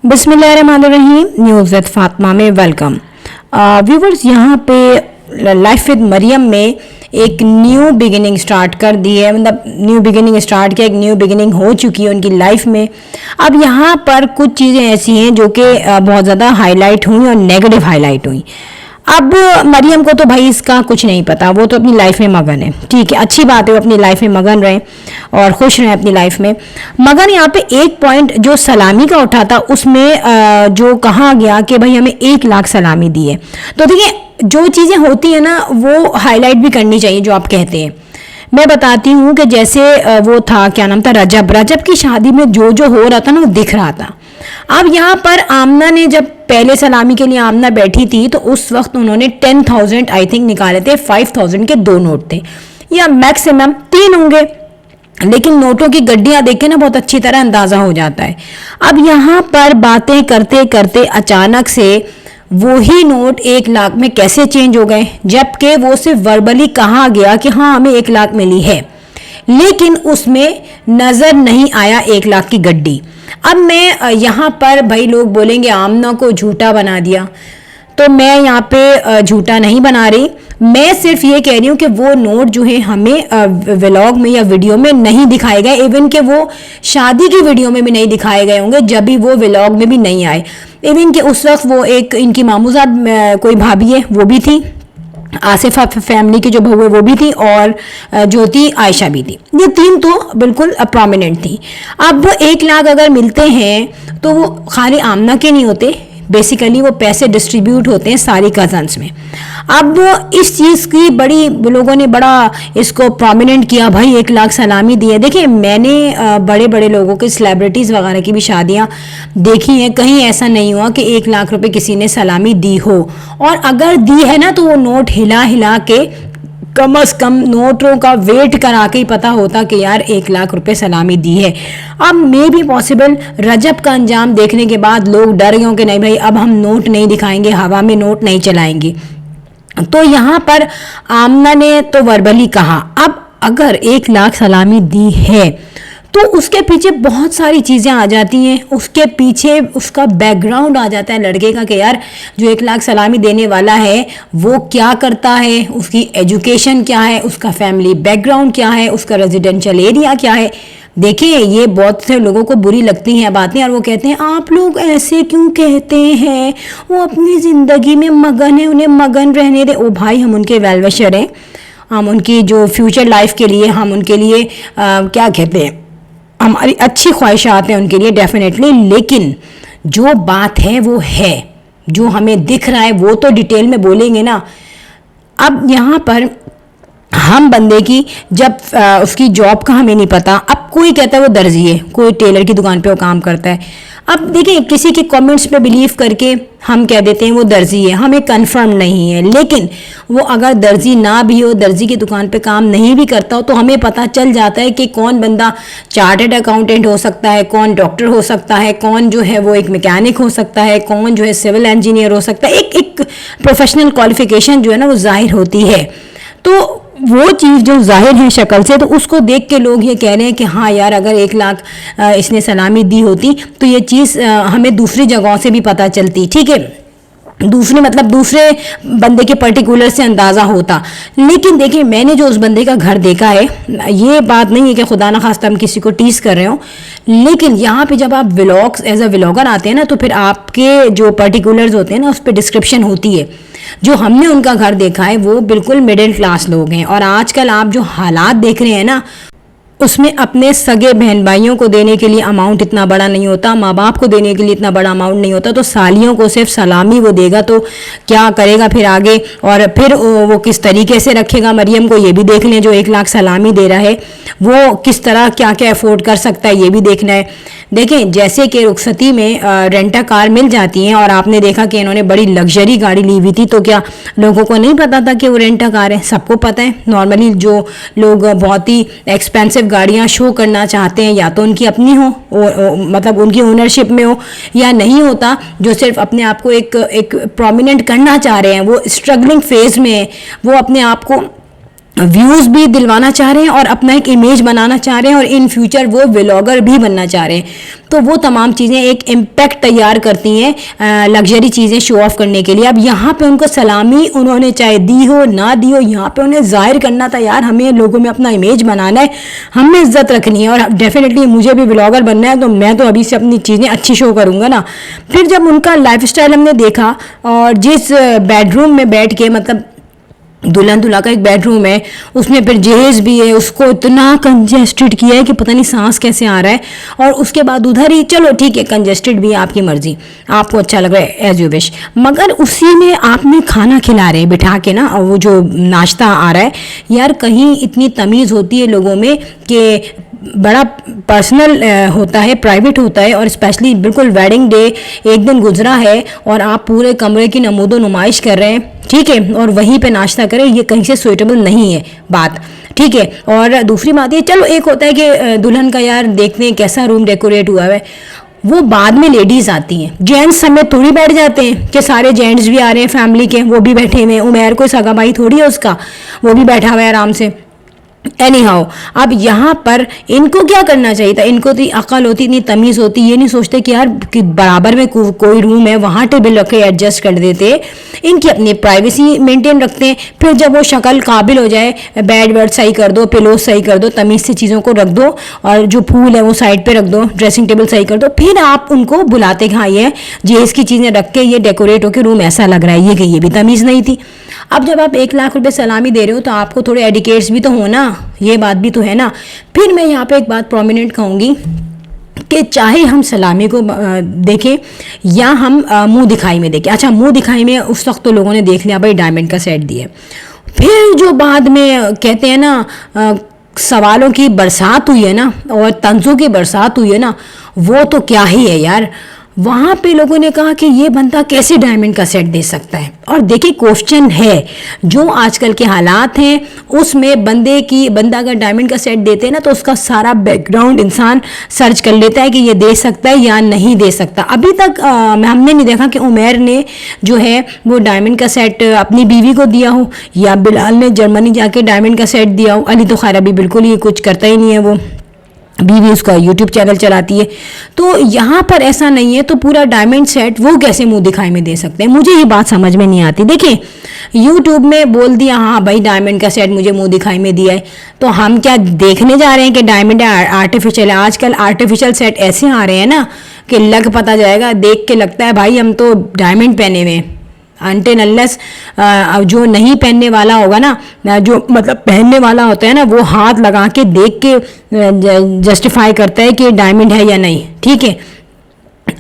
बिस्मिल्लाहिर्रहमानिर्रहीम। News with Fatima में welcome. Viewers, यहाँ पे लाइफ विद मरियम में एक न्यू बिगिनिंग स्टार्ट कर दी है। मतलब न्यू बिगिनिंग स्टार्ट किया, एक न्यू बिगिनिंग हो चुकी है उनकी लाइफ में। अब यहाँ पर कुछ चीज़ें ऐसी हैं जो कि बहुत ज़्यादा हाईलाइट हुई और नेगेटिव हाईलाइट हुई। अब मरियम को तो भाई इसका कुछ नहीं पता, वो तो अपनी लाइफ में मगन है। ठीक है, अच्छी बात है, वो अपनी लाइफ में मगन रहे और खुश रहें अपनी लाइफ में। मगर यहाँ पे एक पॉइंट जो सलामी का उठा था, उसमें जो कहा गया कि भाई हमें 1 लाख सलामी दी है। तो देखिए, जो चीज़ें होती है ना वो हाईलाइट भी करनी चाहिए जो आप कहते हैं। मैं बताती हूँ कि जैसे वो था, क्या नाम था, रजब की शादी में जो जो हो रहा था ना वो दिख रहा था। अब यहाँ पर आमना ने जब पहले सलामी के लिए आमना बैठी थी तो उस वक्त उन्होंने 10,000 आई थिंक निकाले थे। 5,000 के 2 नोट थे या मैक्सिमम 3 होंगे, लेकिन नोटों की गड्डियां देख के ना बहुत अच्छी तरह अंदाजा हो जाता है। अब यहाँ पर बातें करते करते अचानक से वो ही नोट 1 लाख में कैसे चेंज हो गए, जबकि वो सिर्फ वर्बली कहा गया कि हाँ हमें 1 लाख मिली है, लेकिन उसमें नजर नहीं आया 1 लाख की गड्डी। अब मैं यहाँ पर भाई लोग बोलेंगे आमना को झूठा बना दिया, तो मैं यहाँ पे झूठा नहीं बना रही। मैं सिर्फ ये कह रही हूँ कि वो नोट जो है हमें व्लॉग में या वीडियो में नहीं दिखाए गए, इवन कि वो शादी की वीडियो में भी नहीं दिखाए गए होंगे, जब भी वो व्लॉग में भी नहीं आए। इवन कि उस वक्त वो एक इनकी मामूजाद कोई भाभी है वो भी थी, आसिफा फैमिली की जो बहू है वो भी थी, और ज्योति आयशा भी थी। ये 3 तो बिल्कुल प्रोमिनेंट थी। अब वो 1 लाख अगर मिलते हैं तो वो खाली आमना के नहीं होते, बेसिकली वो पैसे डिस्ट्रीब्यूट होते हैं सारी कजन्स में। अब इस चीज़ की बड़ी लोगों ने बड़ा इसको प्रोमिनेंट किया, भाई 1 लाख सलामी दी है। देखिए, मैंने बड़े बड़े लोगों के सेलिब्रिटीज़ वगैरह की भी शादियां देखी हैं, कहीं ऐसा नहीं हुआ कि 1 लाख रुपए किसी ने सलामी दी हो, और अगर दी है ना तो वो नोट हिला हिला के कम अज कम नोटों का वेट करा के ही पता होता कि यार 1 लाख रुपए सलामी दी है। अब मे भी पॉसिबल रजब का अंजाम देखने के बाद लोग डर गए कि नहीं भाई अब हम नोट नहीं दिखाएंगे, हवा में नोट नहीं चलाएंगे। तो यहाँ पर आमना ने तो वर्बली कहा। अब अगर 1 लाख सलामी दी है तो उसके पीछे बहुत सारी चीज़ें आ जाती हैं, उसके पीछे उसका बैकग्राउंड आ जाता है लड़के का कि यार जो 1 लाख सलामी देने वाला है वो क्या करता है, उसकी एजुकेशन क्या है, उसका फैमिली बैकग्राउंड क्या है, उसका रेजिडेंशियल एरिया क्या है। देखिए, ये बहुत से लोगों को बुरी लगती हैं बातें, और वो कहते हैं आप लोग ऐसे क्यों कहते हैं, वो अपनी ज़िंदगी में मगन है, उन्हें मगन रहने दे। ओ भाई, हम उनके वेल विशर हैं, हम उनकी जो फ्यूचर लाइफ के लिए हम उनके लिए क्या कहते हैं, हमारी अच्छी ख्वाहिशात हैं उनके लिए डेफिनेटली। लेकिन जो बात है वो है, जो हमें दिख रहा है वो तो डिटेल में बोलेंगे ना। अब यहाँ पर हम बंदे की जब उसकी जॉब का हमें नहीं पता, अब कोई कहता है वो दर्जी है, कोई टेलर की दुकान पे वो काम करता है। अब देखिए, किसी के कमेंट्स पे बिलीव करके हम कह देते हैं वो दर्जी है, हमें कंफर्म नहीं है। लेकिन वो अगर दर्जी ना भी हो, दर्जी की दुकान पे काम नहीं भी करता हो, तो हमें पता चल जाता है कि कौन बंदा चार्टर्ड अकाउंटेंट हो सकता है, कौन डॉक्टर हो सकता है, कौन जो है वो एक मैकेनिक हो सकता है, कौन जो है सिविल इंजीनियर हो सकता है। एक प्रोफेशनल क्वालिफिकेशन जो है ना वो जाहिर होती है। तो वो चीज़ जो जाहिर है शक्ल से, तो उसको देख के लोग ये कह रहे हैं कि हाँ यार अगर 1 लाख इसने सलामी दी होती तो ये चीज़ हमें दूसरी जगहों से भी पता चलती। ठीक है, दूसरे मतलब दूसरे बंदे के पर्टिकुलर से अंदाज़ा होता। लेकिन देखिए, मैंने जो उस बंदे का घर देखा है, ये बात नहीं है कि खुदा ना खास्ता हम किसी को टीस कर रहे हो, लेकिन यहाँ पे जब आप व्लॉग्स एज अ व्लॉगर आते हैं ना तो फिर आपके जो पर्टिकुलर्स होते हैं ना उस पर डिस्क्रिप्शन होती है। जो हमने उनका घर देखा है वो बिल्कुल मिडिल क्लास लोग हैं, और आजकल आप जो हालात देख रहे हैं ना उसमें अपने सगे बहन भाइयों को देने के लिए अमाउंट इतना बड़ा नहीं होता, माँ बाप को देने के लिए इतना बड़ा अमाउंट नहीं होता, तो सालियों को सिर्फ सलामी वो देगा तो क्या करेगा फिर आगे, और फिर वो किस तरीके से रखेगा मरियम को, ये भी देख लें। जो 1 लाख सलामी दे रहा है वो किस तरह क्या क्या अफोर्ड कर सकता है, ये भी देखना है। देखें, जैसे कि रुखसती में रेंटा कार मिल जाती हैं, और आपने देखा कि इन्होंने बड़ी लग्जरी गाड़ी ली हुई थी, तो क्या लोगों को नहीं पता था कि वो रेंटा कार है? सबको पता है। नॉर्मली जो लोग बहुत ही एक्सपेंसिव गाड़ियां शो करना चाहते हैं, या तो उनकी अपनी हो मतलब उनकी ओनरशिप में हो, या नहीं होता जो सिर्फ अपने आप को एक प्रोमिनेंट करना चाह रहे हैं, वो स्ट्रगलिंग फेज में है, वो अपने आप को व्यूज़ भी दिलवाना चाह रहे हैं और अपना एक इमेज बनाना चाह रहे हैं और इन फ्यूचर वो व्लॉगर भी बनना चाह रहे हैं। तो वो तमाम चीज़ें एक इम्पैक्ट तैयार करती हैं लग्जरी चीज़ें शो ऑफ करने के लिए। अब यहाँ पे उनको सलामी उन्होंने चाहे दी हो ना दी हो, यहाँ पे उन्हें जाहिर करना था यार हमें लोगों में अपना इमेज बनाना है, हमें इज्जत रखनी है और डेफिनेटली मुझे भी व्लॉगर बनना है, तो मैं तो अभी से अपनी चीज़ें अच्छी शो करूँगा ना। फिर जब उनका लाइफस्टाइल हमने देखा और जिस बेडरूम में बैठ के, मतलब दुल्हन दूल्हा का एक बेडरूम है, उसमें फिर जहेज भी है, उसको इतना कंजेस्टेड किया है कि पता नहीं सांस कैसे आ रहा है। और उसके बाद उधर ही चलो ठीक है कंजेस्टेड भी है, आपकी मर्जी, आपको अच्छा लग रहा है एज यू विश, मगर उसी में आपने खाना खिला रहे हैं बिठा के ना, और वो जो नाश्ता आ रहा है यार, कहीं इतनी तमीज़ होती है लोगों में कि बड़ा पर्सनल होता है, प्राइवेट होता है, और स्पेशली बिल्कुल वेडिंग डे एक दिन गुजरा है और आप पूरे कमरे की नमूदो नुमाइश कर रहे हैं, ठीक है, और वहीं पे नाश्ता करें, ये कहीं से सुइटेबल नहीं है बात, ठीक है। और दूसरी बात ये, चलो एक होता है कि दुल्हन का यार देखते हैं कैसा रूम डेकोरेट हुआ है, वो बाद में लेडीज़ आती हैं, जेंट्स समेत थोड़ी बैठ जाते हैं कि सारे जेंट्स भी आ रहे हैं फैमिली के, वो भी बैठे हुए हैं, उमेर कोई सगा भाई थोड़ी है उसका, वो भी बैठा हुआ है आराम से। एनी हाउ, अब यहाँ पर इनको क्या करना चाहिए था, इनको तो अकल होती, इतनी तमीज़ होती, ये नहीं सोचते कि यार कि बराबर में कोई रूम है वहाँ टेबल रख के एडजस्ट कर देते, इनकी अपनी प्राइवेसी मेंटेन रखते हैं। फिर जब वो शक्ल काबिल हो जाए, बेड वेड सही कर दो, पिलोज सही कर दो, तमीज़ से चीज़ों को रख दो और जो फूल है वो साइड पे रख दो, ड्रेसिंग टेबल सही कर दो, फिर आप उनको बुलाते कि हाँ ये जेस की चीज़ें रख के ये डेकोरेट होकर रूम ऐसा लग रहा है, ये कि ये भी तमीज़ नहीं थी। अब जब आप 1 लाख रुपए सलामी दे रहे हो तो आपको थोड़े एडिकेट्स भी तो हो ना, ये बात भी तो है ना। फिर मैं यहाँ पे एक बात प्रोमिनेंट कहूँगी कि चाहे हम सलामी को देखें या हम मुंह दिखाई में देखें। अच्छा, मुंह दिखाई में उस वक्त तो लोगों ने देख लिया भाई डायमंड का सेट दिया, फिर जो बाद में कहते हैं ना सवालों की बरसात हुई है ना और तंजों की बरसात हुई है ना, वो तो क्या ही है यार। वहाँ पे लोगों ने कहा कि ये बंदा कैसे डायमंड का सेट दे सकता है। और देखिए क्वेश्चन है, जो आजकल के हालात हैं उसमें बंदा अगर डायमंड का सेट देते हैं ना तो उसका सारा बैकग्राउंड इंसान सर्च कर लेता है कि ये दे सकता है या नहीं दे सकता। अभी तक हमने नहीं देखा कि उमर ने जो है वो डायमंड का सेट अपनी बीवी को दिया हो या बिलाल ने जर्मनी जाके डायमंड का सेट दिया हो। अली तो खैर अभी बिल्कुल ही कुछ करता ही नहीं है, वो बीवी उसका यूट्यूब चैनल चलाती है। तो यहाँ पर ऐसा नहीं है, तो पूरा डायमंड सेट वो कैसे मुंह दिखाई में दे सकते हैं, मुझे ये बात समझ में नहीं आती। देखिए यूट्यूब में बोल दिया हाँ भाई डायमंड का सेट मुझे मुंह दिखाई में दिया है, तो हम क्या देखने जा रहे हैं कि डायमंड आर्टिफिशियल है। आजकल आर्टिफिशियल सेट ऐसे आ रहे हैं ना कि लग पता जाएगा, देख के लगता है भाई हम तो डायमंड पहने हुए हैं। अनटिल अनलेस जो नहीं पहनने वाला होगा ना, जो मतलब पहनने वाला होता है ना, वो हाथ लगा के देख के जस्टिफाई करता है कि डायमंड है या नहीं, ठीक है।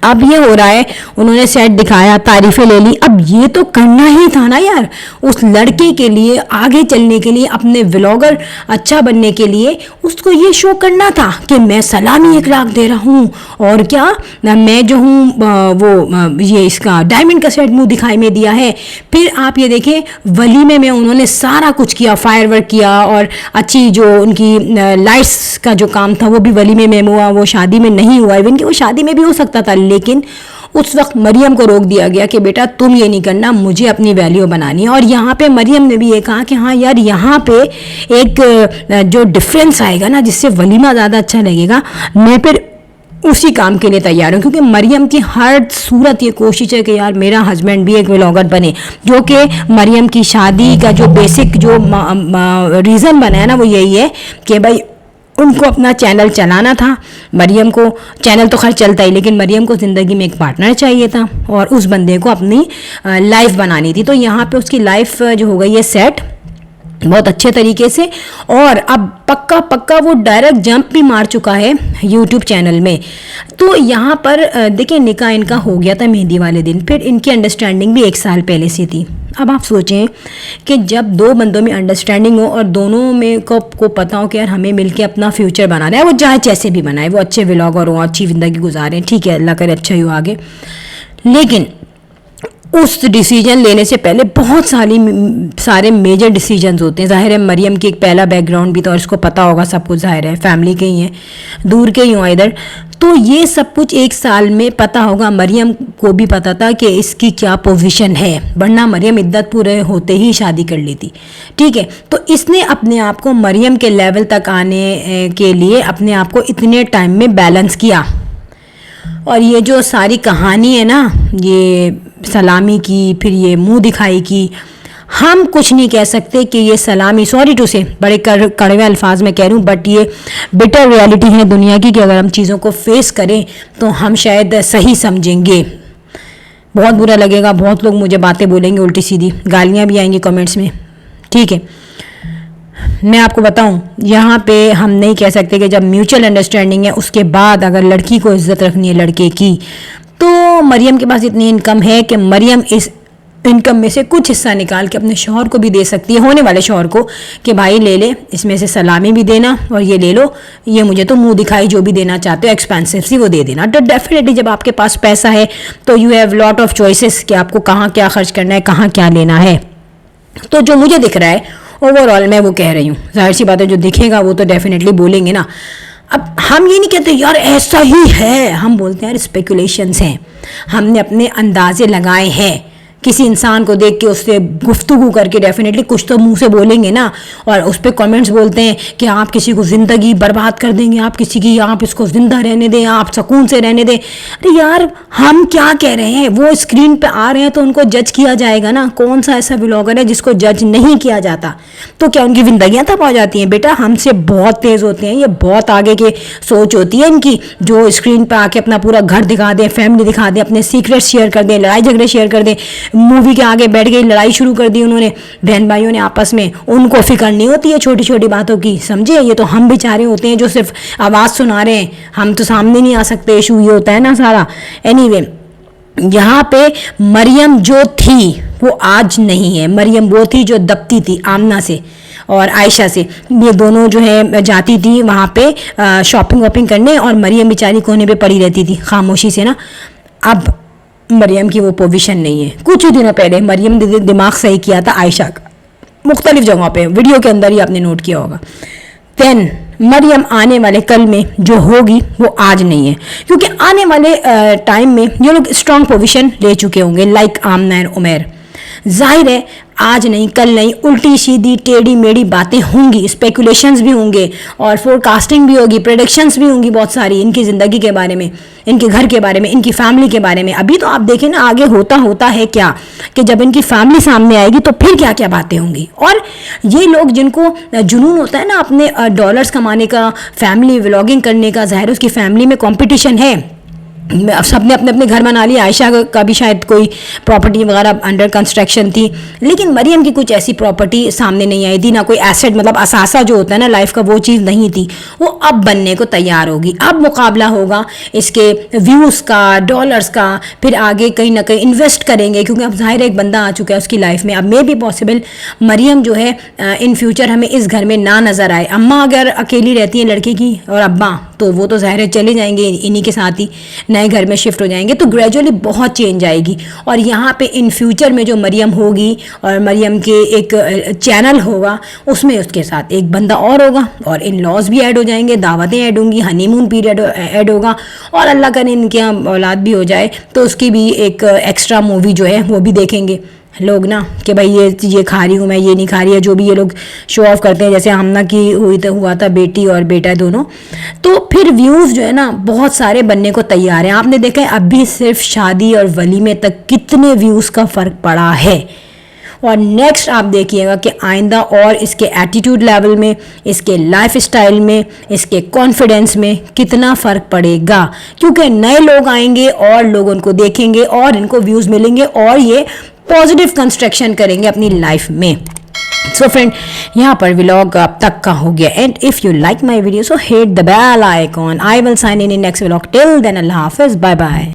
अब ये हो रहा है, उन्होंने सेट दिखाया, तारीफें ले ली, अब ये तो करना ही था ना यार उस लड़के के लिए, आगे चलने के लिए, अपने व्लॉगर अच्छा बनने के लिए उसको ये शो करना था कि मैं सलामी 1 लाख दे रहा हूँ और क्या मैं जो हूँ वो ये इसका डायमंड का सेट मुंह दिखाई में दिया है। फिर आप ये देखें वलीमे में उन्होंने सारा कुछ किया, फायरवर्क किया और अच्छी जो उनकी लाइट्स का जो काम था वो भी वलीमे में हुआ, वो शादी में नहीं हुआ। इवन कि वो शादी में भी हो सकता था, लेकिन उस वक्त मरियम को रोक दिया गया कि बेटा तुम ये नहीं करना, मुझे अपनी वैल्यू बनानी है। और यहाँ पे मरियम ने भी ये कहा कि हाँ यार यहाँ पे एक जो डिफरेंस आएगा ना जिससे वलीमा ज़्यादा अच्छा लगेगा, मैं फिर उसी काम के लिए तैयार हूँ। क्योंकि मरियम की हर सूरत ये कोशिश है कि यार मेरा हस्बैंड भी एक व्लॉगर बने, जो कि मरियम की शादी का जो बेसिक जो रीज़न बना है ना वो यही है कि भाई उनको अपना चैनल चलाना था। मरियम को चैनल तो खैर चलता ही, लेकिन मरियम को ज़िंदगी में एक पार्टनर चाहिए था और उस बंदे को अपनी लाइफ बनानी थी। तो यहाँ पे उसकी लाइफ जो हो गई है सेट बहुत अच्छे तरीके से, और अब पक्का पक्का वो डायरेक्ट जंप भी मार चुका है यूट्यूब चैनल में। तो यहाँ पर देखिए निकाह इनका हो गया था मेहंदी वाले दिन, फिर इनकी अंडरस्टैंडिंग भी 1 साल पहले से थी। अब आप सोचें कि जब 2 बंदों में अंडरस्टैंडिंग हो और दोनों में को पता हो कि यार हमें मिलके अपना फ्यूचर बनाना है, वो चाहे जैसे भी बनाए, वो अच्छे व्लॉगर हो, अच्छी ज़िंदगी गुजारें, ठीक है, अल्लाह करे अच्छा ही हो आगे, लेकिन उस डिसीजन लेने से पहले बहुत सारे मेजर डिसीजंस होते हैं। ज़ाहिर है मरियम की एक पहला बैकग्राउंड भी तो, और इसको पता होगा सब कुछ, ज़ाहिर है फैमिली के ही हैं, दूर के ही हों इधर, तो ये सब कुछ 1 साल में पता होगा। मरियम को भी पता था कि इसकी क्या पोजीशन है, वरना मरियम इद्दत पूरे होते ही शादी कर लेती, ठीक है। तो इसने अपने आप को मरियम के लेवल तक आने के लिए अपने आप को इतने टाइम में बैलेंस किया। और ये जो सारी कहानी है ना, ये सलामी की, फिर ये मुंह दिखाई की, हम कुछ नहीं कह सकते कि ये सलामी, सॉरी टू से बड़े कड़वे अल्फाज में कह रही हूँ, बट ये बिटर रियलिटी है दुनिया की कि अगर हम चीज़ों को फेस करें तो हम शायद सही समझेंगे। बहुत बुरा लगेगा, बहुत लोग मुझे बातें बोलेंगे उल्टी सीधी, गालियाँ भी आएंगी कमेंट्स में, ठीक है। मैं आपको बताऊं, यहाँ पे हम नहीं कह सकते कि जब म्यूचुअल अंडरस्टैंडिंग है उसके बाद अगर लड़की को इज्जत रखनी है लड़के की, तो मरियम के पास इतनी इनकम है कि मरियम इस इनकम में से कुछ हिस्सा निकाल के अपने शौहर को भी दे सकती है, होने वाले शौहर को, कि भाई ले ले, इसमें से सलामी भी देना और ये ले लो, ये मुझे तो मुंह दिखाई जो भी देना चाहते हो एक्सपेंसिव सी वो दे देना। तो डेफिनेटली जब आपके पास पैसा है तो you have lot of choices कि आपको कहाँ क्या खर्च करना है, कहाँ क्या लेना है। तो जो मुझे दिख रहा है ओवरऑल मैं वो कह रही हूँ, जाहिर सी बात है जो दिखेगा वो तो डेफिनेटली बोलेंगे ना। अब हम ये नहीं कहते यार ऐसा ही है, हम बोलते हैं यार स्पेकुलेशंस हैं, हमने अपने अंदाजे लगाए हैं। किसी इंसान को देख के उससे गुफ्तगू करके डेफिनेटली कुछ तो मुंह से बोलेंगे ना, और उस पर कमेंट्स बोलते हैं कि आप किसी को ज़िंदगी बर्बाद कर देंगे, आप किसी की, आप इसको ज़िंदा रहने दें, आप सुकून से रहने दें। अरे यार हम क्या कह रहे हैं, वो स्क्रीन पे आ रहे हैं तो उनको जज किया जाएगा ना। कौन सा ऐसा व्लॉगर है जिसको जज नहीं किया जाता? तो क्या उनकी ज़िंदगियाँ तबाह हो जाती हैं? बेटा हमसे बहुत तेज़ होते हैं, ये बहुत आगे के सोच होती है इनकी, जो स्क्रीन पर आके अपना पूरा घर दिखा दें, फैमिली दिखा दें, अपने सीक्रेट शेयर कर दें, लड़ाई झगड़े शेयर कर दें, मूवी के आगे बैठ गई, लड़ाई शुरू कर दी उन्होंने बहन भाइयों ने आपस में, उनको फिक्र नहीं होती है छोटी छोटी बातों की, समझे। ये तो हम बेचारे होते हैं जो सिर्फ आवाज़ सुना रहे हैं, हम तो सामने नहीं आ सकते, इशू ये होता है ना सारा। एनीवे यहाँ पे मरियम जो थी वो आज नहीं है। मरियम वो थी जो दबती थी आमना से और आयशा से, ये दोनों जो है जाती थी वहाँ पे शॉपिंग वॉपिंग करने, और मरियम बेचारी कोने पे पड़ी रहती थी खामोशी से ना। अब मरियम की वो पोजीशन नहीं है। कुछ ही दिनों पहले मरियम ने दिमाग सही किया था आयशा का, मुख्तलिफ जगहों पे, वीडियो के अंदर ही आपने नोट किया होगा। देन मरियम आने वाले कल में जो होगी वो आज नहीं है, क्योंकि आने वाले टाइम में ये लोग स्ट्रॉन्ग पोजीशन ले चुके होंगे, लाइक आमना एंड उमैर। जाहिर है आज नहीं कल नहीं, उल्टी सीधी टेढ़ी मेढ़ी बातें होंगी, स्पेकुलेशंस भी होंगे और फोरकास्टिंग भी होगी, प्रेडिक्शंस भी होंगी बहुत सारी इनकी ज़िंदगी के बारे में, इनके घर के बारे में, इनकी फैमिली के बारे में। अभी तो आप देखें ना आगे होता है क्या, कि जब इनकी फैमिली सामने आएगी तो फिर क्या क्या बातें होंगी। और ये लोग जिनको जुनून होता है ना अपने डॉलर्स कमाने का, फैमिली व्लॉगिंग करने का, ज़ाहिर उसकी फैमिली में कॉम्पिटिशन है, सबने अपने अपने घर बना लिए। आयशा का भी शायद कोई प्रॉपर्टी वगैरह अंडर कंस्ट्रक्शन थी, लेकिन मरियम की कुछ ऐसी प्रॉपर्टी सामने नहीं आई थी, ना कोई एसेट, मतलब असासा जो होता है ना लाइफ का, वो चीज़ नहीं थी। वो अब बनने को तैयार होगी। अब मुकाबला होगा इसके व्यूज़ का, डॉलर्स का, फिर आगे कहीं ना कहीं इन्वेस्ट करेंगे, क्योंकि अब ज़ाहिर एक बंदा आ चुका है उसकी लाइफ में। अब मे बी पॉसिबल मरियम जो है इन फ्यूचर हमें इस घर में ना नज़र आए। अम्मा अगर अकेली रहती है लड़के की और अब्बा, तो वो तो ज़ाहिर चले जाएंगे इन्हीं के साथ ही, नए घर में शिफ्ट हो जाएंगे, तो ग्रेजुअली बहुत चेंज आएगी। और यहाँ पे इन फ्यूचर में जो मरियम होगी और मरियम के एक चैनल होगा, उसमें उसके साथ एक बंदा और होगा, और इन लॉज भी ऐड हो जाएंगे, दावतें ऐड होंगी, हनीमून पीरियड ऐड होगा, और अल्लाह करे इनके यहाँ औलाद भी हो जाए तो उसकी भी एक एक्स्ट्रा मूवी जो है वो भी देखेंगे लोग ना, कि भाई ये खा रही हूँ मैं, ये नहीं खा रही है, जो भी ये लोग शो ऑफ करते हैं। जैसे हमना की हुआ था बेटी और बेटा दोनों, तो फिर व्यूज़ जो है ना बहुत सारे बनने को तैयार हैं। आपने देखा है अभी सिर्फ शादी और वलीमे तक कितने व्यूज़ का फ़र्क पड़ा है। और नेक्स्ट आप देखिएगा कि आइंदा और इसके एटीट्यूड लेवल में, इसके लाइफ स्टाइल में, इसके कॉन्फिडेंस में कितना फ़र्क पड़ेगा, क्योंकि नए लोग आएंगे और लोग उनको देखेंगे और इनको व्यूज़ मिलेंगे और ये पॉजिटिव कंस्ट्रक्शन करेंगे अपनी लाइफ में। सो फ्रेंड, यहाँ पर व्लॉग अब तक का हो गया and if you like my video so hit the bell icon. I will sign in next vlog. Till then अल्लाह हाफिज़, बाय बाय।